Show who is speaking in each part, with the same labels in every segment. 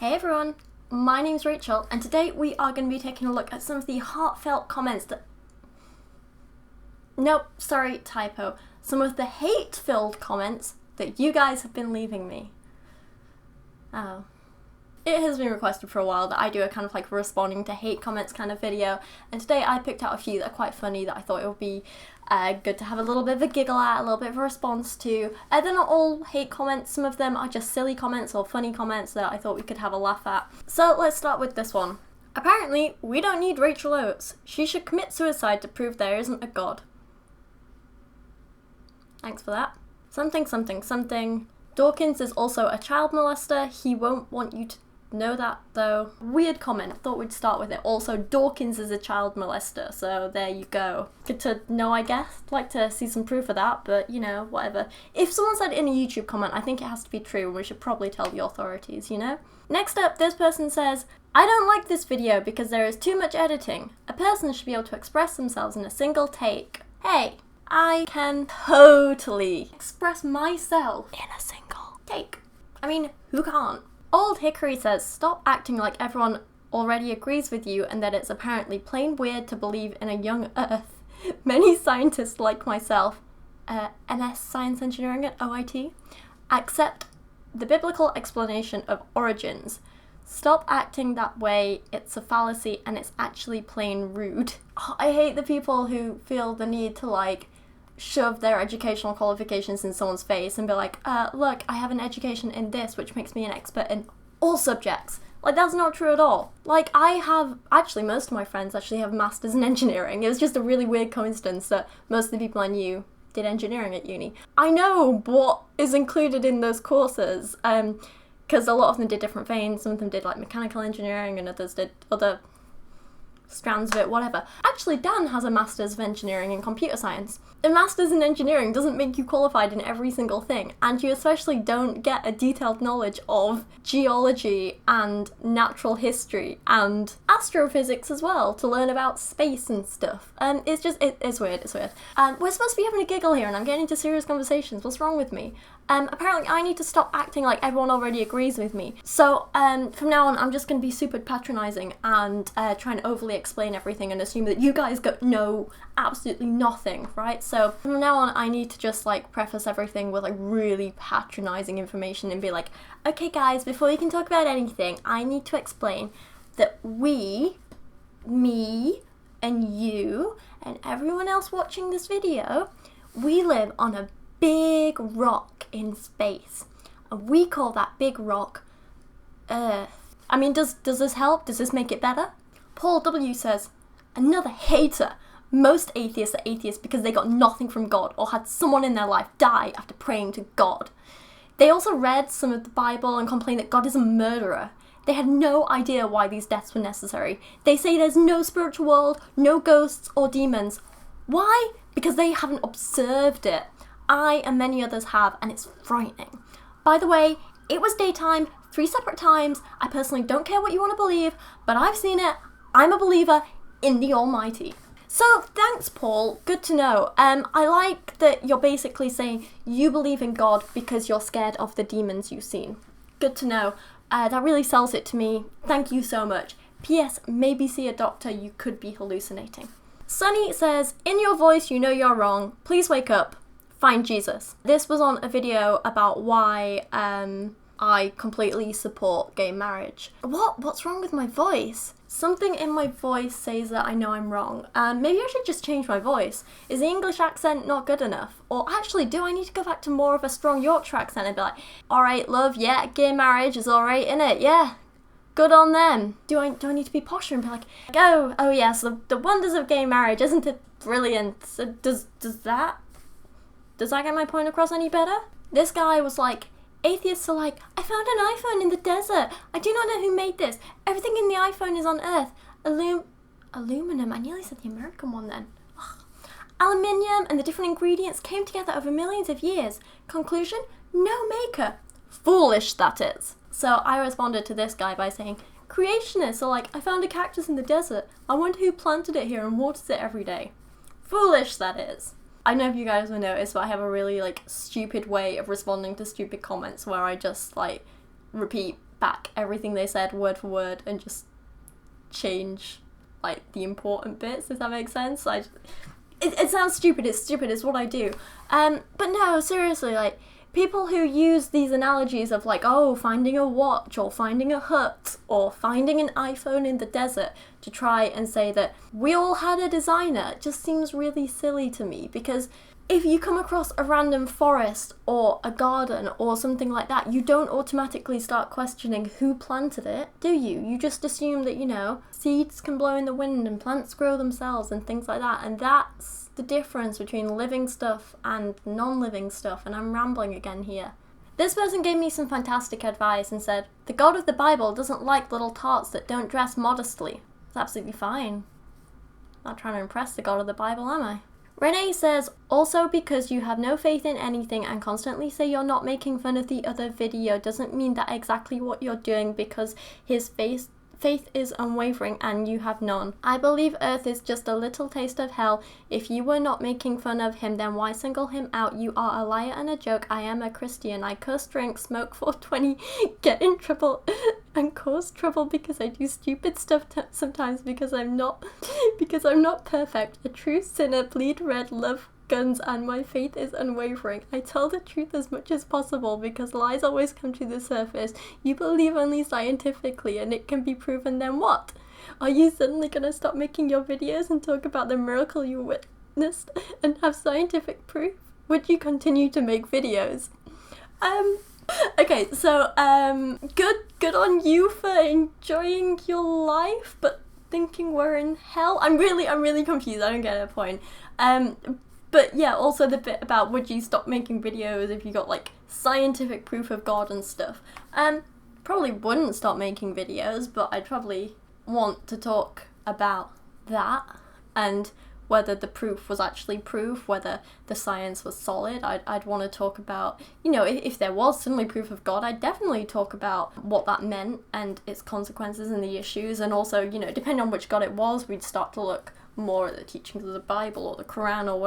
Speaker 1: Hey everyone, my name's Rachel, and today we are going to be taking a look at some of the heartfelt comments that... Nope, sorry, typo. Some of the hate-filled comments that you guys have been leaving me. Oh. It has been requested for a while that I do a kind of like responding to hate comments kind of video, and today I picked out a few that are quite funny that I thought it would be good to have a little bit of a giggle at, a little bit of a response to. They're not all hate comments, some of them are just silly comments or funny comments that I thought we could have a laugh at. So let's start with this one. Apparently, we don't need Rachel Oates. She should commit suicide to prove there isn't a god. Thanks for that. Something. Dawkins is also a child molester. He won't want you to know that though. Weird comment, thought we'd start with it. Also, Dawkins is a child molester, so there you go. Good to know, I guess. Like to see some proof of that, but you know, whatever. If someone said it in a YouTube comment, I think it has to be true and we should probably tell the authorities, you know? Next up, this person says, I don't like this video because there is too much editing. A person should be able to express themselves in a single take. Hey, I can totally express myself in a single take. I mean, who can't? Old Hickory says, stop acting like everyone already agrees with you and that it's apparently plain weird to believe in a young Earth. Many scientists like myself, NS Science Engineering at OIT, accept the biblical explanation of origins. Stop acting that way, it's a fallacy and it's actually plain rude. Oh, I hate the people who feel the need to like shove their educational qualifications in someone's face and be like, look, I have an education in this, which makes me an expert in all subjects. Like, that's not true at all. Like, actually, most of my friends actually have masters in engineering. It was just a really weird coincidence that most of the people I knew did engineering at uni. I know what is included in those courses, because a lot of them did different veins. Some of them did, like, mechanical engineering, and others did other strands of it, whatever. Actually, Dan has a Master's of Engineering in Computer Science. A Master's in Engineering doesn't make you qualified in every single thing, and you especially don't get a detailed knowledge of geology and natural history and astrophysics as well to learn about space and stuff. It's weird. We're supposed to be having a giggle here and I'm getting into serious conversations. What's wrong with me? Apparently I need to stop acting like everyone already agrees with me. So from now on I'm just going to be super patronising and trying to overly explain everything and assume that you guys know absolutely nothing, right? So from now on I need to just like preface everything with like really patronising information and be like, okay guys, before you can talk about anything, I need to explain that we, me, and you, and everyone else watching this video, we live on a big rock in space, and we call that big rock Earth. I mean, does this help? Does this make it better? Paul W says, another hater. Most atheists are atheists because they got nothing from God or had someone in their life die after praying to God. They also read some of the Bible and complain that God is a murderer. They had no idea why these deaths were necessary. They say there's no spiritual world, no ghosts or demons. Why? Because they haven't observed it. I and many others have, and it's frightening. By the way, it was daytime, 3 separate times. I personally don't care what you want to believe, but I've seen it. I'm a believer in the Almighty. So thanks, Paul. Good to know. I like that you're basically saying you believe in God because you're scared of the demons you've seen. Good to know. That really sells it to me. Thank you so much. P.S. Maybe see a doctor, you could be hallucinating. Sunny says, in your voice you know you're wrong. Please wake up. Find Jesus. This was on a video about why I completely support gay marriage. What's wrong with my voice? Something in my voice says that I know I'm wrong. Maybe I should just change my voice. Is the English accent not good enough? Or actually, do I need to go back to more of a strong Yorkshire accent and be like, alright love, yeah, gay marriage is alright, innit? Yeah. Good on them. Do I need to be posher and be like, oh yes, the wonders of gay marriage, isn't it brilliant? So does that get my point across any better? This guy was like, atheists are like, I found an iPhone in the desert. I do not know who made this. Everything in the iPhone is on Earth. Aluminum. I nearly said the American one then. Ugh. Aluminium and the different ingredients came together over millions of years. Conclusion? No maker. Foolish, that is. So I responded to this guy by saying, creationists are like, I found a cactus in the desert. I wonder who planted it here and waters it every day. Foolish, that is. I don't know if you guys will notice, but I have a really, like, stupid way of responding to stupid comments where I just, like, repeat back everything they said word for word and just change like the important bits, if that makes sense. It sounds stupid, it's what I do. But no, seriously, like, people who use these analogies of like, oh, finding a watch or finding a hut or finding an iPhone in the desert to try and say that we all had a designer just seems really silly to me, because if you come across a random forest or a garden or something like that, you don't automatically start questioning who planted it, do you? You just assume that, you know, seeds can blow in the wind and plants grow themselves and things like that, and that's the difference between living stuff and non-living stuff, and I'm rambling again here. This person gave me some fantastic advice and said, the God of the Bible doesn't like little tarts that don't dress modestly. It's absolutely fine. I'm not trying to impress the God of the Bible, am I? Renee says, also because you have no faith in anything and constantly say you're not making fun of the other video doesn't mean that exactly what you're doing, because his faith is unwavering and you have none. I believe Earth is just a little taste of hell. If you were not making fun of him, then why single him out? You are a liar and a joke. I am a Christian. I curse, drink, smoke 420, get in trouble and cause trouble because I do stupid stuff sometimes because I'm not perfect. A true sinner, bleed red, love guns, and my faith is unwavering. I tell the truth as much as possible because lies always come to the surface. You believe only scientifically and it can be proven, then what? Are you suddenly gonna stop making your videos and talk about the miracle you witnessed and have scientific proof? Would you continue to make videos? Okay, so good on you for enjoying your life but thinking we're in hell. I'm really confused. I don't get a point. But yeah, also the bit about would you stop making videos if you got like scientific proof of God and stuff. Probably wouldn't stop making videos, but I'd probably want to talk about that and whether the proof was actually proof, whether the science was solid. I'd want to talk about, you know, if there was suddenly proof of God, I'd definitely talk about what that meant and its consequences and the issues, and also, you know, depending on which God it was, we'd start to look more at the teachings of the Bible or the Quran or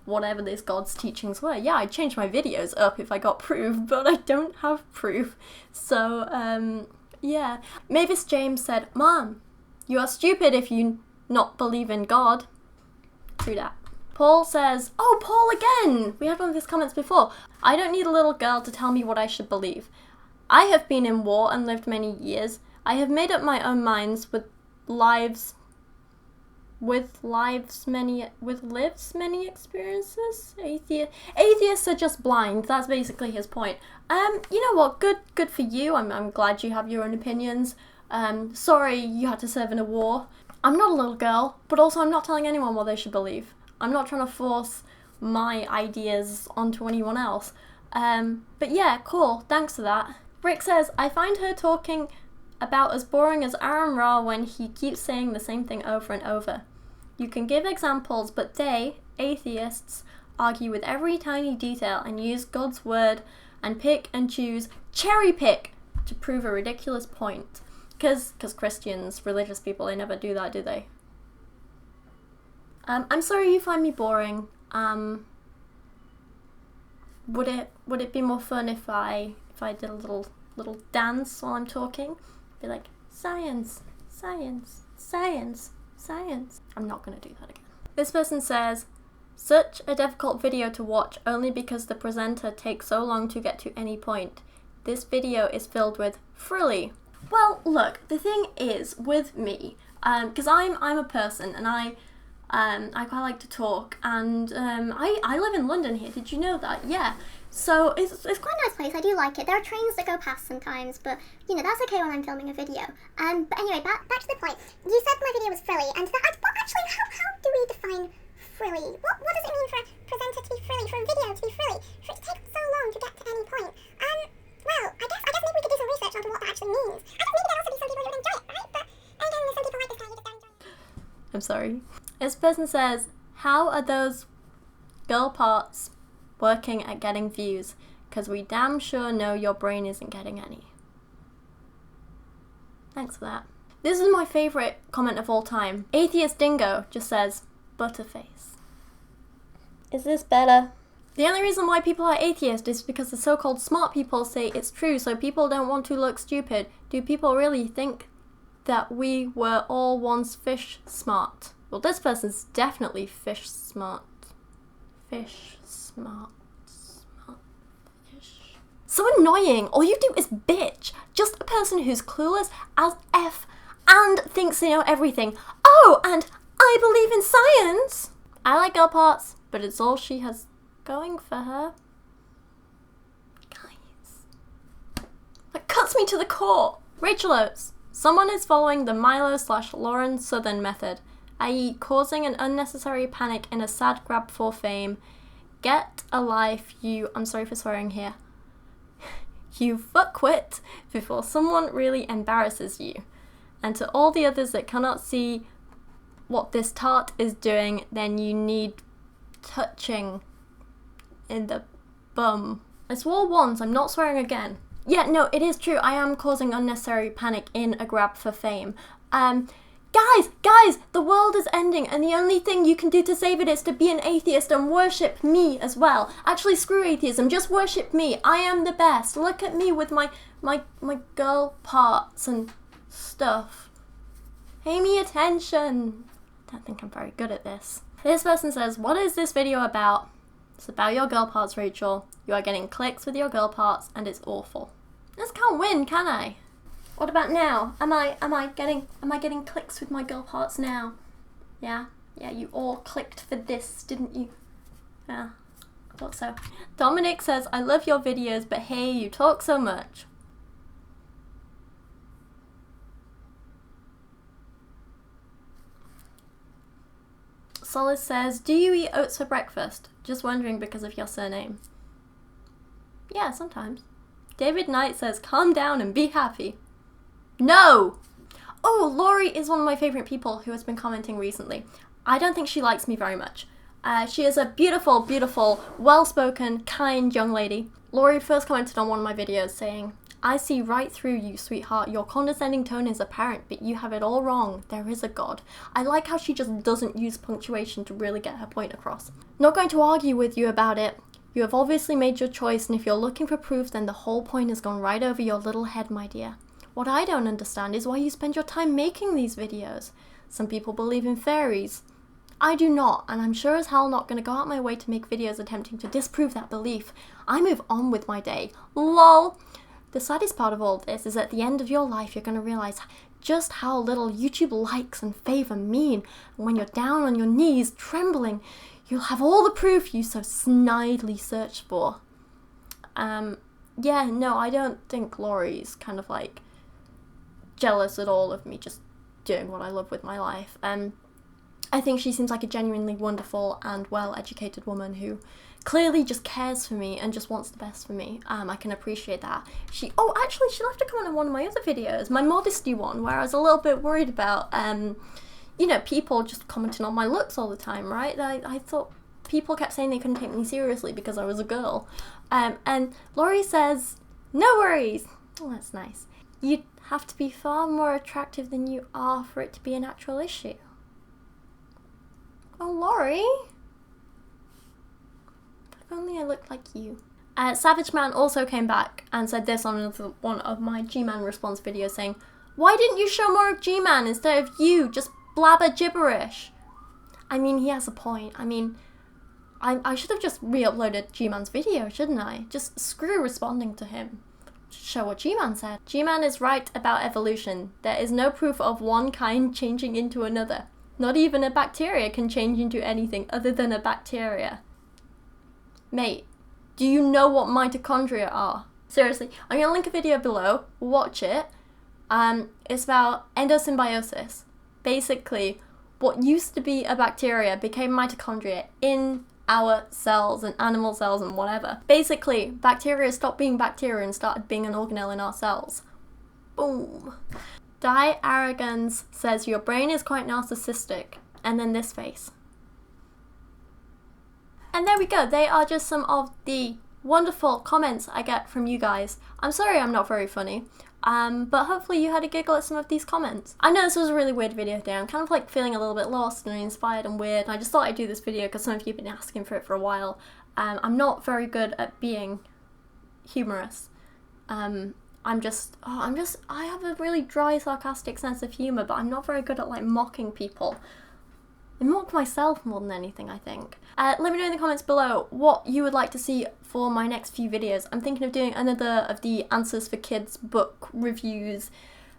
Speaker 1: whatever this God's teachings were. Yeah, I'd change my videos up if I got proof, but I don't have proof. So, yeah. Mavis James said, Mom, you are stupid if you not believe in God. True that. Paul says, oh, Paul again! We had one of his comments before. I don't need a little girl to tell me what I should believe. I have been in war and lived many years. I have made up my own minds with lives many experiences. Atheists are just blind. That's basically his point. You know what? Good for you. I'm glad you have your own opinions. Sorry you had to serve in a war. I'm not a little girl, but also I'm not telling anyone what they should believe. I'm not trying to force my ideas onto anyone else. But yeah, cool. Thanks for that. Rick says, I find her talking about as boring as Aaron Ra when he keeps saying the same thing over and over. You can give examples, but they, atheists, argue with every tiny detail and use God's word and pick and choose, cherry pick, to prove a ridiculous point. Because Christians, religious people, they never do that, do they? I'm sorry you find me boring. Would it be more fun if I did a little dance while I'm talking? Be like, science, science, science, science. I'm not gonna do that again. This person says, such a difficult video to watch only because the presenter takes so long to get to any point. This video is filled with frilly. Well, look, the thing is with me, because I'm a person and I quite like to talk, and I live in London here. Did you know that? Yeah. So it's
Speaker 2: quite a nice place. I do like it. There are trains that go past sometimes, but you know that's okay when I'm filming a video. But anyway, back to the point. You said my video was frilly, and actually, how do we define frilly? What does it mean for a presenter to be frilly, for a video to be frilly, for it to take so long to get to any point? Well, I guess maybe we could do some research onto what that actually means. I guess maybe there'll also be some people who would enjoy it, right? But again, there's some people like this guy who just don't enjoy it.
Speaker 1: I'm sorry. This person says, how are those girl parts working at getting views? Because we damn sure know your brain isn't getting any. Thanks for that. This is my favourite comment of all time. Atheist Dingo just says, Butterface. Is this better? The only reason why people are atheists is because the so-called smart people say it's true, so people don't want to look stupid. Do people really think that we were all once fish smart? Well, this person's definitely fish smart. Fish smart. Smart fish. So annoying. All you do is bitch. Just a person who's clueless as F and thinks they know everything. Oh, and I believe in science. I like girl parts, but it's all she has going for her. Guys. That cuts me to the core. Rachel Oates. Someone is following the Milo/Lauren Southern method, i.e. causing an unnecessary panic in a sad grab for fame. Get a life, you, I'm sorry for swearing here, you fuckwit before someone really embarrasses you. And to all the others that cannot see what this tart is doing, then you need touching in the bum. I swore once, I'm not swearing again. Yeah, no, it is true, I am causing unnecessary panic in a grab for fame. Guys, the world is ending and the only thing you can do to save it is to be an atheist and worship me as well. Actually, screw atheism, just worship me. I am the best. Look at me with my girl parts and stuff. Pay me attention. I don't think I'm very good at this. This person says, what is this video about? It's about your girl parts, Rachel. You are getting clicks with your girl parts and it's awful. I just can't win, can I? What about now? Am I getting clicks with my girl parts now? Yeah, you all clicked for this, didn't you? Yeah, I thought so. Dominic says, I love your videos, but hey, you talk so much. Solace says, do you eat oats for breakfast? Just wondering because of your surname. Yeah, sometimes. David Knight says, calm down and be happy. No! Oh, Laurie is one of my favourite people who has been commenting recently. I don't think she likes me very much. She is a beautiful, beautiful, well-spoken, kind young lady. Laurie first commented on one of my videos saying, I see right through you, sweetheart. Your condescending tone is apparent, but you have it all wrong. There is a God. I like how she just doesn't use punctuation to really get her point across. Not going to argue with you about it. You have obviously made your choice, and if you're looking for proof, then the whole point has gone right over your little head, my dear. What I don't understand is why you spend your time making these videos. Some people believe in fairies. I do not, and I'm sure as hell not going to go out my way to make videos attempting to disprove that belief. I move on with my day. LOL. The saddest part of all this is at the end of your life you're going to realise just how little YouTube likes and favour mean. And when you're down on your knees, trembling, you'll have all the proof you so snidely searched for. Yeah, no, I don't think Laurie's kind of like jealous at all of me just doing what I love with my life. I think she seems like a genuinely wonderful and well-educated woman who clearly just cares for me and just wants the best for me. I can appreciate that. She left a comment on one of my other videos, my modesty one, where I was a little bit worried about, you know, people just commenting on my looks all the time, right? I thought people kept saying they couldn't take me seriously because I was a girl. And Laurie says, no worries. Oh, that's nice. You'd have to be far more attractive than you are for it to be an actual issue. Oh, Laurie. If only I looked like you. Savage Man also came back and said this on another one of my G-Man response videos saying, why didn't you show more of G-Man instead of you just blabber gibberish? I mean, he has a point. I mean, I should have just re-uploaded G-Man's video, shouldn't I? Just screw responding to him. Just show what G-Man said. G-Man is right about evolution. There is no proof of one kind changing into another. Not even a bacteria can change into anything other than a bacteria. Mate, do you know what mitochondria are? Seriously, I'm going to link a video below. Watch it. It's about endosymbiosis. Basically, what used to be a bacteria became mitochondria in our cells and animal cells and whatever. Basically, bacteria stopped being bacteria and started being an organelle in our cells. Boom. Die Arrogance says your brain is quite narcissistic. And then this face. And there we go. They are just some of the wonderful comments I get from you guys. I'm sorry I'm not very funny. But hopefully you had a giggle at some of these comments. I know this was a really weird video today. I'm kind of like feeling a little bit lost and inspired and weird. And I just thought I'd do this video because some of you have been asking for it for a while. I'm not very good at being humorous. I have a really dry, sarcastic sense of humour, but I'm not very good at like mocking people. I mock myself more than anything, I think. Let me know in the comments below what you would like to see for my next few videos. I'm thinking of doing another of the Answers for Kids book reviews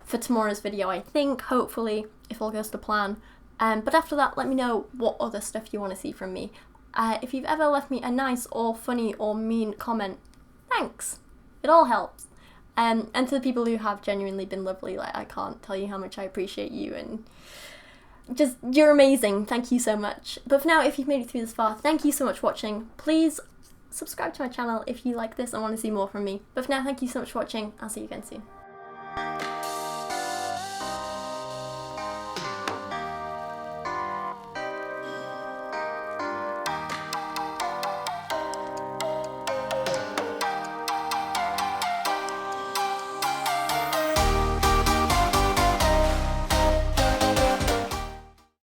Speaker 1: for tomorrow's video, I think, hopefully, if all goes to plan. But after that, let me know what other stuff you want to see from me. If you've ever left me a nice or funny or mean comment, thanks. It all helps. And to the people who have genuinely been lovely, like, I can't tell you how much I appreciate you, and just, you're amazing. Thank you so much. But for now, if you've made it through this far, thank you so much for watching. Please subscribe to my channel if you like this and want to see more from me. But for now, thank you so much for watching. I'll see you again soon.